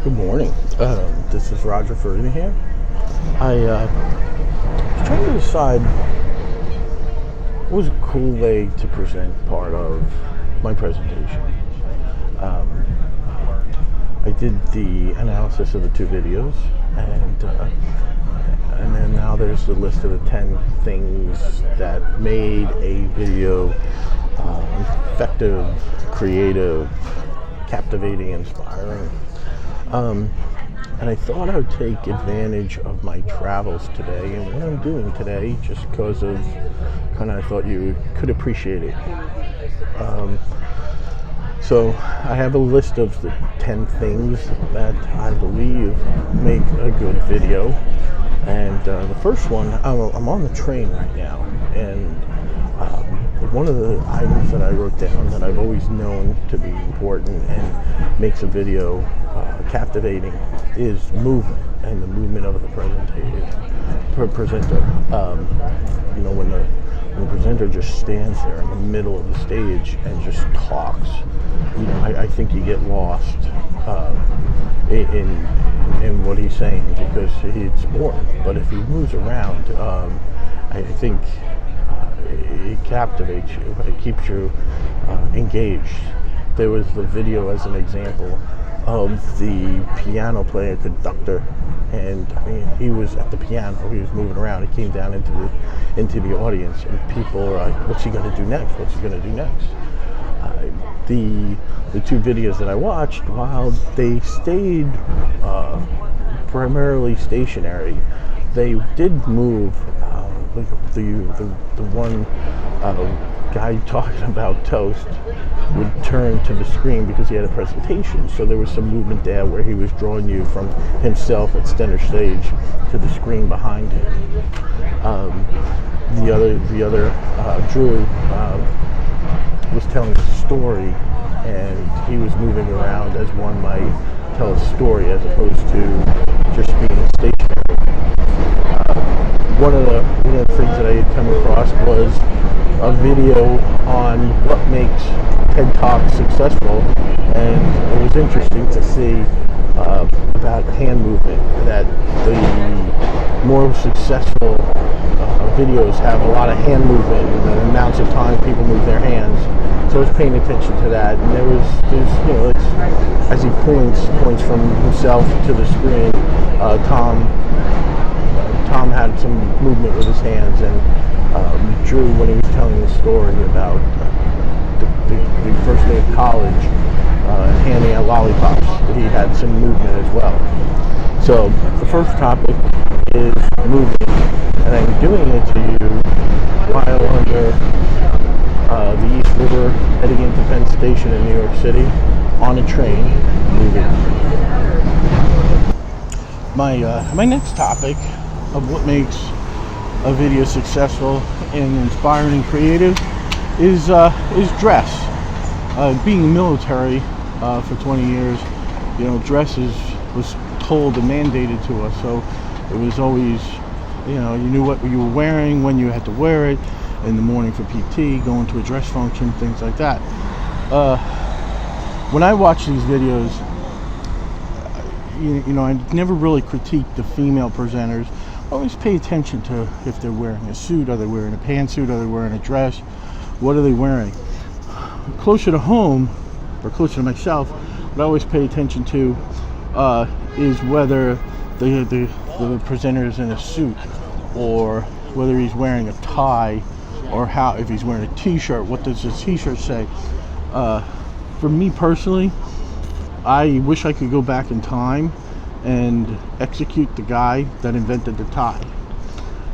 Good morning. This is Roger Ferdinand. I was trying to decide what was a cool way to present part of my presentation. I did the analysis of the two videos, and then now there's the list of the 10 things that made a video effective, creative, captivating, inspiring. And I thought I would take advantage of my travels today and what I'm doing today, just because of I thought you could appreciate it. So I have a list of the 10 things that I believe make a good video. And the first one, I'm on the train right now, and one of the items that I wrote down that I've always known to be important and makes a video captivating is movement, and the movement of the presenter. When the presenter just stands there in the middle of the stage and just talks, I think you get lost in what he's saying, because it's boring. But if he moves around, I think it captivates you. It keeps you engaged. There was the video as an example of the piano player conductor, and he was at the piano. He was moving around. He came down into the audience, and people were like, "What's he going to do next? What's he going to do next?" The two videos that I watched, while they stayed primarily stationary, they did move. The one guy talking about toast would turn to the screen because he had a presentation, so there was some movement there where he was drawing you from himself at center stage to the screen behind him. The other Drew was telling a story, and he was moving around as one might tell a story, as opposed to just being stationary. One of the things that I had come across was a video on what makes TED Talks successful, and it was interesting to see about hand movement, that the more successful videos have a lot of hand movement and the amounts of time people move their hands. So I was paying attention to that, and there's as he points from himself to the screen, Tom had some movement with his hands, and Drew, when he was telling the story about the first day of college, handing out lollipops, he had some movement as well. So the first topic is movement, and I'm doing it to you while under the East River, heading into Penn Station in New York City, on a train, moving. My next topic of what makes a video successful and inspiring and creative is dress. Being military for 20 years, dress was told and mandated to us, so it was always, you knew what you were wearing, when you had to wear it, in the morning for PT, going to a dress function, things like that. When I watch these videos, I never really critique the female presenters. I always pay attention to if they're wearing a suit, are they wearing a pantsuit, are they wearing a dress, what are they wearing? Closer to home, or closer to myself, what I always pay attention to is whether the presenter is in a suit, or whether he's wearing a tie, or if he's wearing a t-shirt, what does his t-shirt say? For me personally, I wish I could go back in time and execute the guy that invented the tie,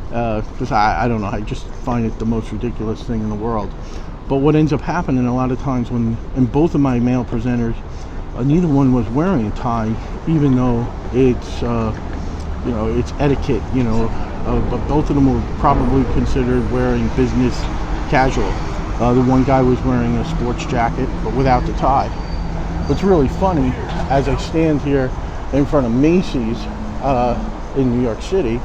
because I don't know, I just find it the most ridiculous thing in the world. But what ends up happening a lot of times, in both of my male presenters, neither one was wearing a tie, even though it's it's etiquette, but both of them were probably considered wearing business casual. The one guy was wearing a sports jacket but without the tie. What's really funny, as I stand here in front of Macy's in New York City,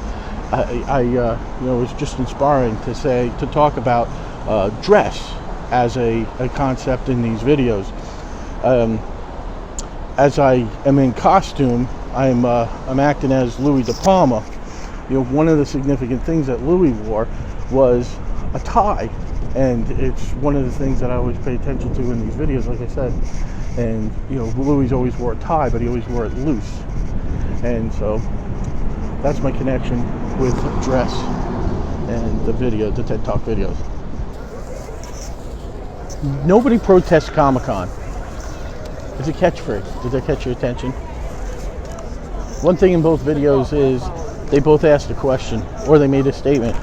it was just inspiring to talk about dress as a concept in these videos. as I am in costume, I'm acting as Louis De Palma. You know, one of the significant things that Louis wore was a tie, and it's one of the things that I always pay attention to in these videos, like I said. And you know, Louis always wore a tie, but he always wore it loose, and so that's my connection with dress and the TED Talk videos. Nobody protests Comic-Con. It's a catchphrase. Did that catch your attention? One thing in both videos is they both asked a question or they made a statement.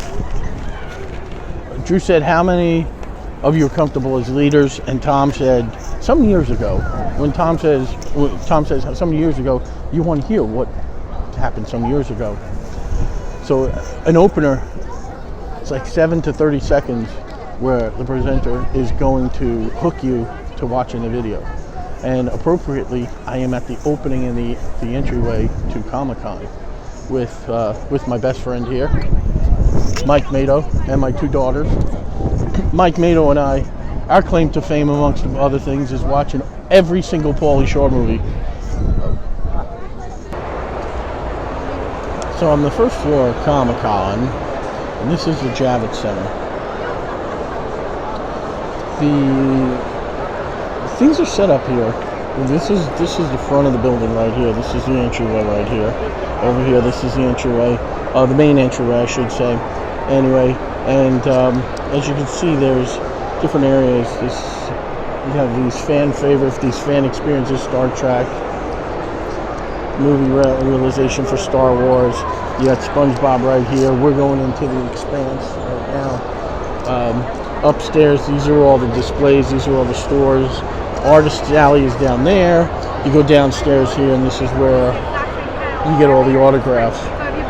Drew said, how many of you are comfortable as leaders? And Tom said, some years ago, when Tom says some years ago, you want to hear what happened some years ago. So an opener, it's like 7 to 30 seconds where the presenter is going to hook you to watching the video. And appropriately, I am at the opening in the entryway to Comic-Con with my best friend here, Mike Mado, and my two daughters. Mike Mado and I, our claim to fame, amongst other things, is watching every single Pauly Shore movie. So I'm on the first floor of Comic-Con, and this is the Javits Center. The things are set up here. This is the front of the building right here. This is the entryway right here. Over here, this is the entryway, the main entryway, I should say. Anyway, and as you can see, there's different areas. You have these fan favorites, these fan experiences, Star Trek, movie realization for Star Wars. You got SpongeBob right here. We're going into the Expanse right now. Upstairs, these are all the displays. These are all the stores. Artist Alley is down there. You go downstairs here, and this is where you get all the autographs.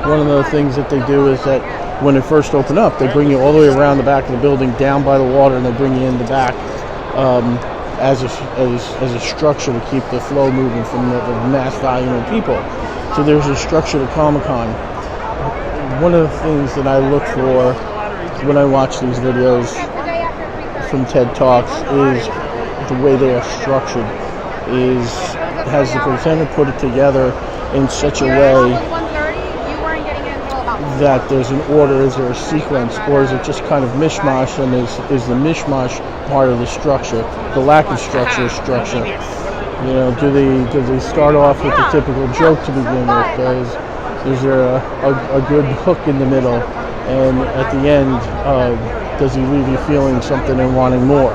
One of the things that they do is that when they first open up, they bring you all the way around the back of the building, down by the water, and they bring you in the back as a structure to keep the flow moving from the mass volume of people. So there's a structure to Comic-Con. One of the things that I look for when I watch these videos from TED Talks is the way they are structured. Has the presenter put it together in such a way that there's an order? Is there a sequence, or is it just kind of mishmash? And is the mishmash part of the structure? The lack of structure is structure. You know, do they start off with the typical joke to begin with? Is there a good hook in the middle, and at the end, does he leave you feeling something and wanting more?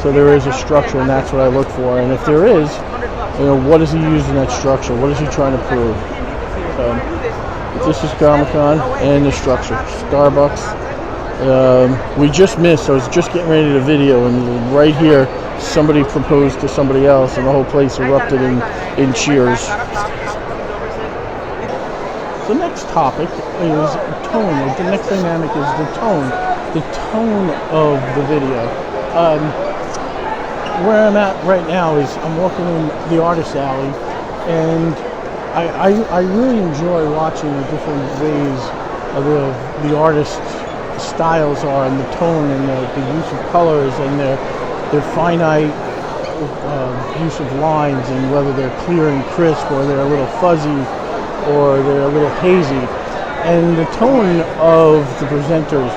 So there is a structure, and that's what I look for. And if there is, you know, what is he using that structure? What is he trying to prove? So this is Comic-Con and the structure. Starbucks. We just missed. I was just getting ready to video, and right here, somebody proposed to somebody else, and the whole place erupted in cheers. The next topic is tone. The next dynamic is the tone of the video. Where I'm at right now is I'm walking in the Artist Alley, and I really enjoy watching the different ways the artist's styles are, and the tone, and the use of colors, and their finite use of lines, and whether they're clear and crisp, or they're a little fuzzy, or they're a little hazy. And the tone of the presenters,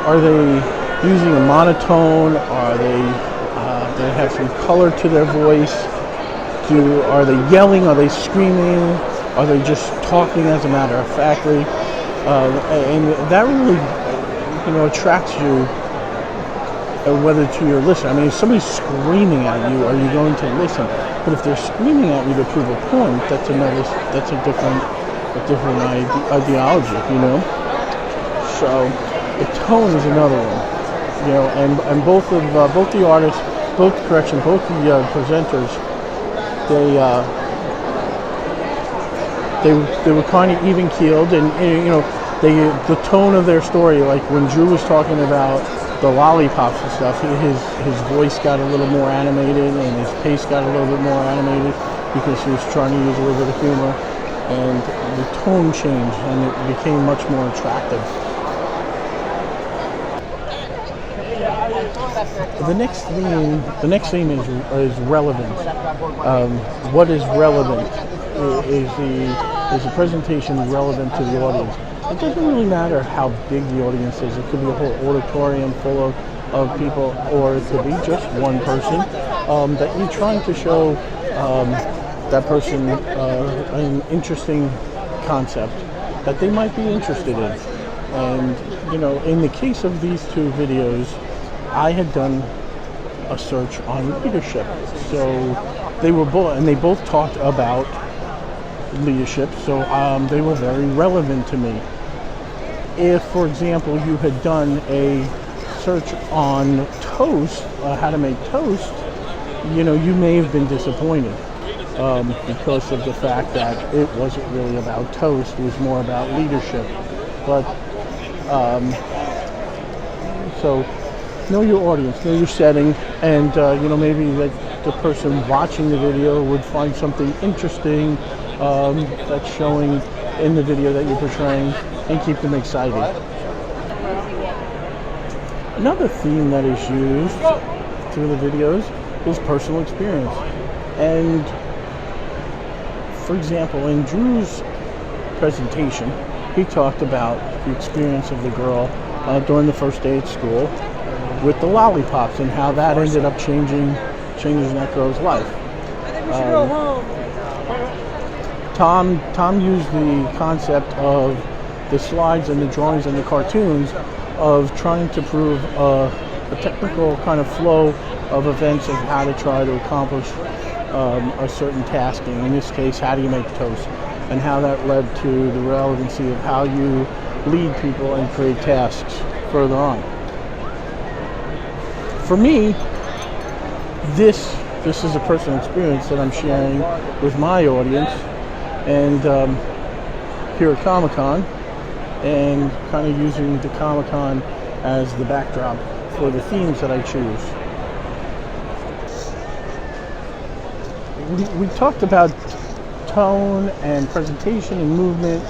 are they using a monotone? Are they have some color to their voice? Are they yelling? Are they screaming? Are they just talking as a matter of factly? And that really, you know, attracts you, whether to your listener. I mean, if somebody's screaming at you, are you going to listen? But if they're screaming at you to prove a point, that's a different ideology, you know. So the tone is another one, you know, and both the artists, both the presenters, they were kind of even keeled, and you know, the tone of their story. Like when Drew was talking about the lollipops and stuff, his voice got a little more animated, and his pace got a little bit more animated because he was trying to use a little bit of humor, and the tone changed, and it became much more attractive. The next theme is relevance. What is relevant? Is the presentation relevant to the audience? It doesn't really matter how big the audience is. It could be a whole auditorium full of people, or it could be just one person that you're trying to show that person an interesting concept that they might be interested in. And in the case of these two videos, I had done a search on leadership. So they both talked about leadership, so they were very relevant to me. If, for example, you had done a search on toast, how to make toast, you may have been disappointed because of the fact that it wasn't really about toast, it was more about leadership. But so know your audience, know your setting, and maybe the person watching the video would find something interesting that's showing in the video that you're portraying, and keep them excited. Another theme that is used through the videos is personal experience. And for example, in Drew's presentation, he talked about the experience of the girl during the first day at school with the lollipops and how that ended up changing that girl's life. Tom used the concept of the slides and the drawings and the cartoons of trying to prove a technical kind of flow of events of how to try to accomplish a certain tasking. In this case, how do you make toast? And how that led to the relevancy of how you lead people and create tasks further on. For me, this is a personal experience that I'm sharing with my audience, and here at Comic-Con, and kind of using the Comic-Con as the backdrop for the themes that I choose. We talked about tone and presentation and movement.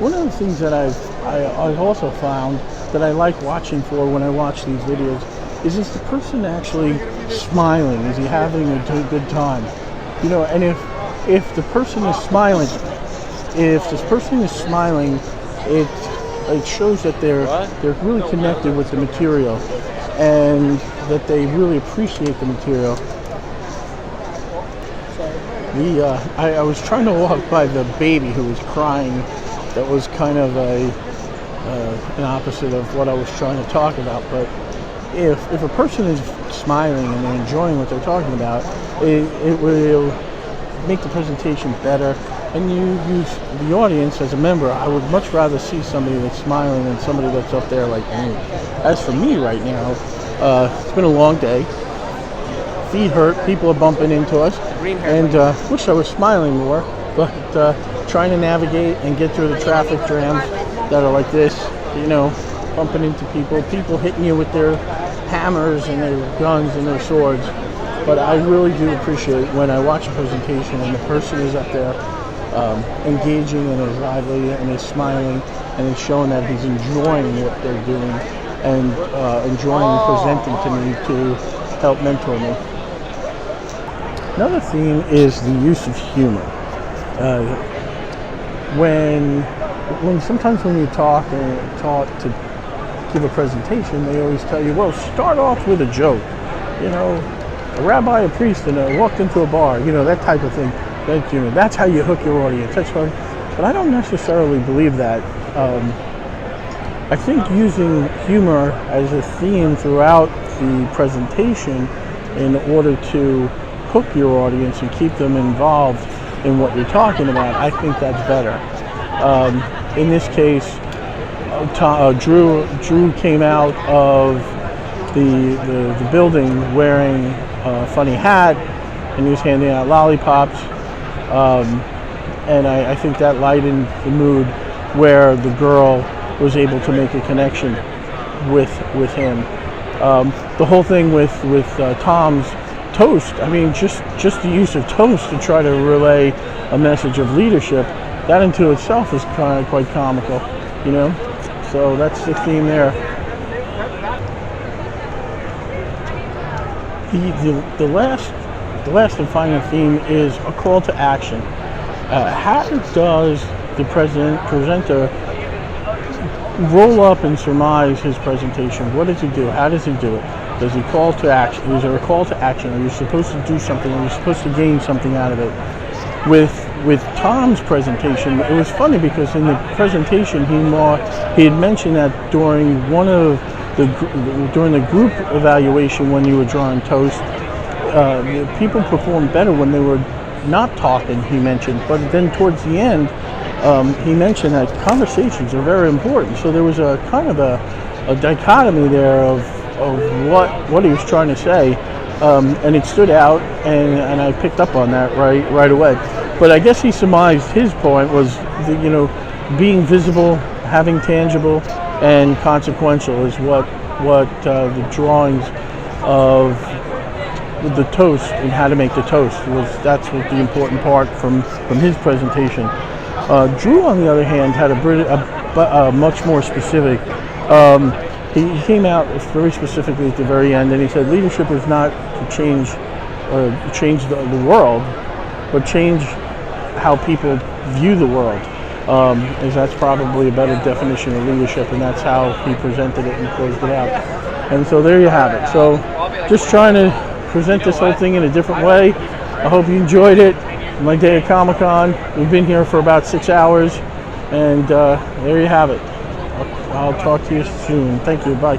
One of the things that I've also found that I like watching for when I watch these videos is the person actually smiling? Is he having a good time? And if the person is smiling, if this person is smiling, it shows that they're really connected with the material and that they really appreciate the material. I was trying to walk by the baby who was crying. That was kind of an opposite of what I was trying to talk about. But if a person is smiling and they're enjoying what they're talking about, it will make the presentation better. And you use the audience as a member. I would much rather see somebody that's smiling than somebody that's up there like me. As for me right now, it's been a long day. Feet hurt, people are bumping into us, and wish I was smiling more, but trying to navigate and get through the traffic jams that are like this, bumping into people hitting you with their hammers and their guns and their swords. But I really do appreciate when I watch a presentation and the person is up there engaging and is lively and is smiling and is showing that he's enjoying what they're doing and enjoying presenting to me to help mentor me. Another theme is the use of humor. Sometimes when you taught to give a presentation, they always tell you, well, start off with a joke. A rabbi, a priest, and walked into a bar. That type of thing. That's how you hook your audience. But I don't necessarily believe that. I think using humor as a theme throughout the presentation in order to hook your audience and keep them involved in what you're talking about, I think that's better. In this case, Drew came out of the building wearing a funny hat, and he was handing out lollipops, and I think that lightened the mood where the girl was able to make a connection with him. The whole thing with Tom's toast, just the use of toast to try to relay a message of leadership, that into itself is kind of quite comical, So that's the theme there. The last and final theme is a call to action. How does the presenter roll up and surmise his presentation? What does he do? How does he do it? Does he call to action? Is there a call to action? Are you supposed to do something? Are you supposed to gain something out of it? With Tom's presentation, it was funny because in the presentation he had mentioned that during the group evaluation when you were drawing toast, people performed better when they were not talking, he mentioned. But then towards the end, he mentioned that conversations are very important. So there was a kind of a dichotomy there of what he was trying to say, and it stood out, and I picked up on that right away. But I guess he surmised his point was being visible, having tangible, and consequential is what the drawings of the toast and how to make the toast was. That's what the important part from his presentation. Drew, on the other hand, had a much more specific. He came out very specifically at the very end, and he said leadership is not to change the world, but change how people view the world. As that's probably a better definition of leadership, and that's how he presented it and closed it out. And so there you have it. So just trying to present this whole thing in a different way. I hope you enjoyed it. My day at Comic-Con. We've been here for about 6 hours, and there you have it. I'll talk to you soon. Thank you. Bye.